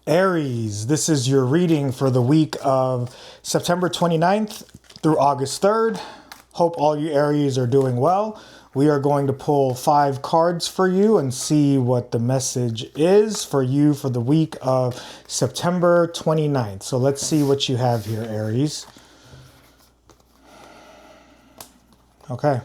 Aries, this is your reading for the week of September 29th through August 3rd. Hope all you Aries are doing well. We are going to pull 5 cards for you and see what the message is for you for the week of September 29th. So let's see what you have here, Aries. Okay.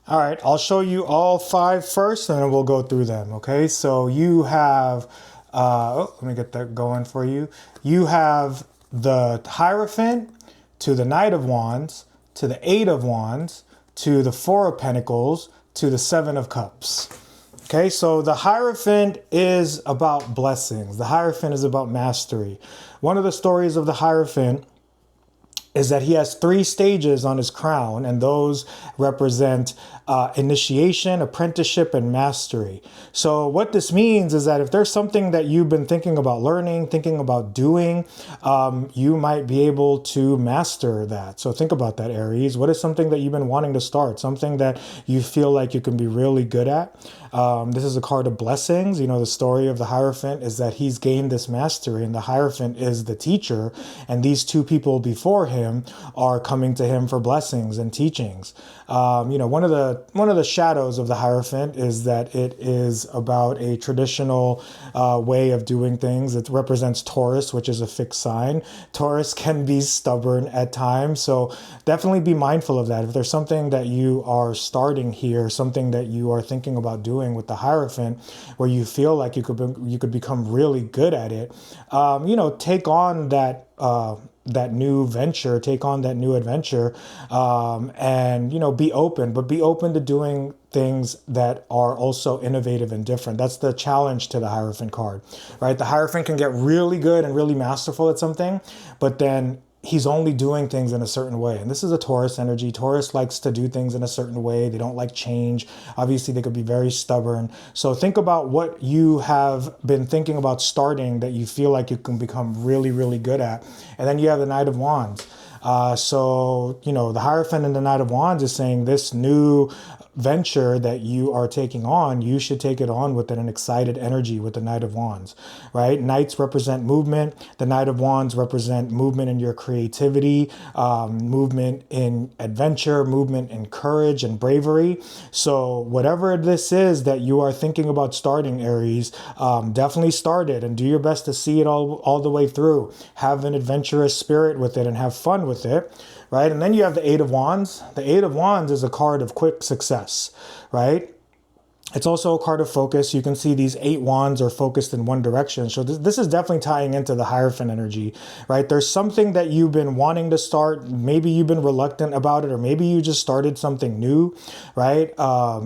All right, I'll show you all 5 first and then we'll go through them, okay? So you have, let me get that going for you. You have the Hierophant to the Knight of Wands, to the 8 of Wands, to the 4 of Pentacles, to the 7 of Cups. Okay, so the Hierophant is about blessings. The Hierophant is about mastery. One of the stories of the Hierophant is that he has 3 stages on his crown, and those represent initiation, apprenticeship, and mastery. So what this means is that if there's something that you've been thinking about learning, thinking about doing, you might be able to master that. So think about that, Aries. What is something that you've been wanting to start? Something that you feel like you can be really good at? This is a card of blessings. You know, the story of the Hierophant is that he's gained this mastery, and the Hierophant is the teacher, and these 2 people before him are coming to him for blessings and teachings. You know, one of the shadows of the Hierophant is that it is about a traditional way of doing things. It represents Taurus, which is a fixed sign. Taurus can be stubborn at times, so definitely be mindful of that. If there's something that you are starting here, something that you are thinking about doing with the Hierophant, where you feel like you could become really good at it, you know, take on that new venture, take on that new adventure, and, you know, be open, but be open to doing things that are also innovative and different. That's the challenge to the Hierophant card, right? The Hierophant can get really good and really masterful at something, but then he's only doing things in a certain way. And this is a Taurus energy. Taurus likes to do things in a certain way. They don't like change. Obviously, they could be very stubborn. So think about what you have been thinking about starting that you feel like you can become really, really good at. And then you have the Knight of Wands. So, you know, the Hierophant and the Knight of Wands is saying this new venture that you are taking on, you should take it on with an excited energy with the Knight of Wands, right? Knights represent movement. The Knight of Wands represent movement in your creativity, movement in adventure, movement in courage and bravery. So whatever this is that you are thinking about starting, Aries, definitely start it and do your best to see it all the way through. Have an adventurous spirit with it and have fun with it. Right? And then you have the 8 of Wands. The 8 of Wands is a card of quick success, right? It's also a card of focus. You can see these 8 wands are focused in one direction. So this is definitely tying into the Hierophant energy, right? There's something that you've been wanting to start. Maybe you've been reluctant about it, or maybe you just started something new, right?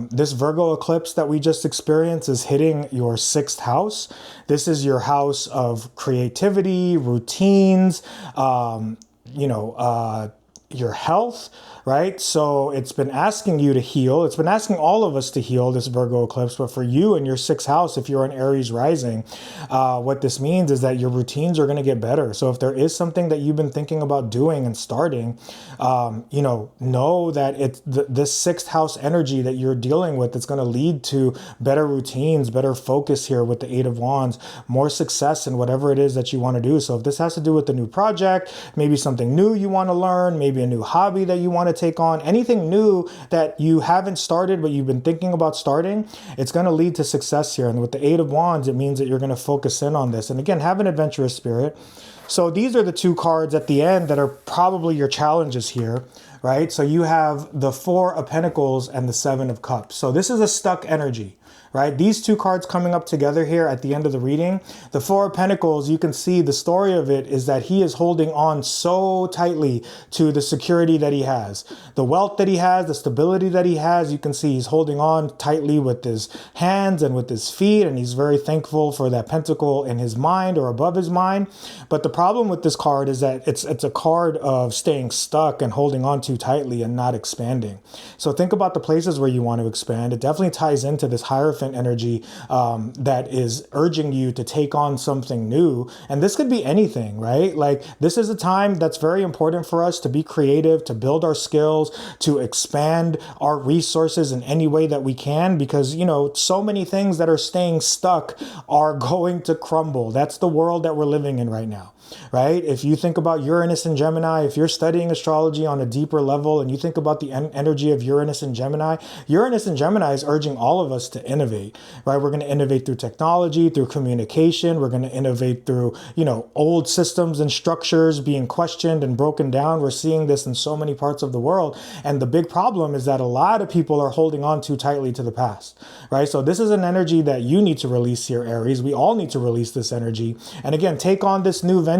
This Virgo eclipse that we just experienced is hitting your 6th house. This is your house of creativity, routines, your health, right? So it's been asking you to heal. It's been asking all of us to heal, this Virgo eclipse. But for you in your 6th house, if you're an Aries rising, what this means is that your routines are going to get better. So if there is something that you've been thinking about doing and starting, know that it's this 6th house energy that you're dealing with, it's going to lead to better routines, better focus here with the 8 of Wands, more success in whatever it is that you want to do. So if this has to do with a new project, maybe something new you want to learn, maybe a new hobby that you want to take on, anything new that you haven't started but you've been thinking about starting, it's going to lead to success here. And with the 8 of Wands, it means that you're going to focus in on this. And again, have an adventurous spirit. So these are the 2 cards at the end that are probably your challenges here, right? So you have the 4 of Pentacles and the 7 of Cups. So this is a stuck energy, right? These 2 cards coming up together here at the end of the reading. The 4 of Pentacles, you can see the story of it is that he is holding on so tightly to the security that he has. The wealth that he has, the stability that he has, you can see he's holding on tightly with his hands and with his feet, and he's very thankful for that pentacle in his mind or above his mind. But the problem with this card is that it's a card of staying stuck and holding on too tightly and not expanding. So think about the places where you want to expand. It definitely ties into this Hierophant Hierophant energy that is urging you to take on something new. And this could be anything, right? Like, this is a time that's very important for us to be creative, to build our skills, to expand our resources in any way that we can, because, you know, so many things that are staying stuck are going to crumble. That's the world that we're living in right now. Right? If you think about Uranus and Gemini, if you're studying astrology on a deeper level and you think about the energy of Uranus and Gemini is urging all of us to innovate, right? We're going to innovate through technology, through communication. We're going to innovate through, you know, old systems and structures being questioned and broken down. We're seeing this in so many parts of the world. And the big problem is that a lot of people are holding on too tightly to the past, right? So this is an energy that you need to release here, Aries. We all need to release this energy. And again, take on this new venture.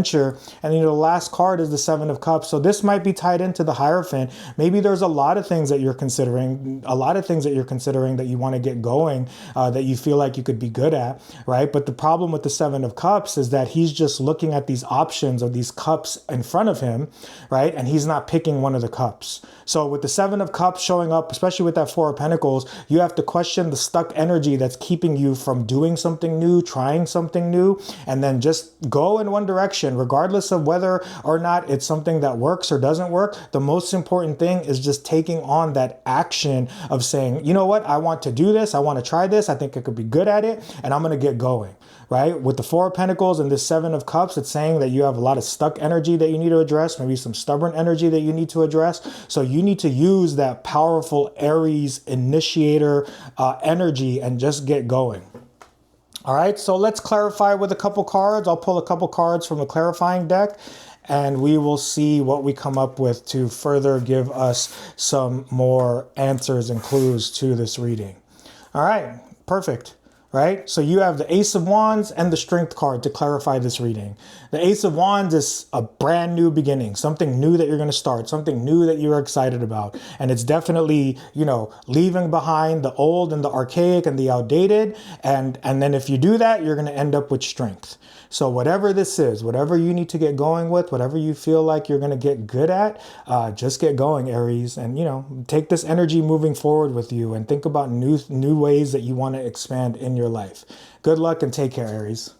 And, you know, the last card is the Seven of Cups. So this might be tied into the Hierophant. Maybe there's a lot of things that you're considering, that you want to get going, that you feel like you could be good at, right? But the problem with the Seven of Cups is that he's just looking at these options or these cups in front of him, right? And he's not picking one of the cups. So with the Seven of Cups showing up, especially with that Four of Pentacles, you have to question the stuck energy that's keeping you from doing something new, trying something new, and then just go in one direction. Regardless of whether or not it's something that works or doesn't work, the most important thing is just taking on that action of saying, you know what, I want to do this, I want to try this, I think I could be good at it, and I'm going to get going, right? With the Four of Pentacles and the Seven of Cups, it's saying that you have a lot of stuck energy that you need to address, maybe some stubborn energy that you need to address. So you need to use that powerful Aries initiator energy and just get going. All right, so let's clarify with a couple cards. I'll pull a couple cards from the clarifying deck, and we will see what we come up with to further give us some more answers and clues to this reading. All right, perfect. Right? So you have the Ace of Wands and the Strength card to clarify this reading. The Ace of Wands is a brand new beginning, something new that you're going to start, something new that you're excited about. And it's definitely, you know, leaving behind the old and the archaic and the outdated. And then if you do that, you're going to end up with strength. So whatever this is, whatever you need to get going with, whatever you feel like you're going to get good at, just get going, Aries. And, you know, take this energy moving forward with you and think about new ways that you want to expand in your life. Good luck and take care, Aries.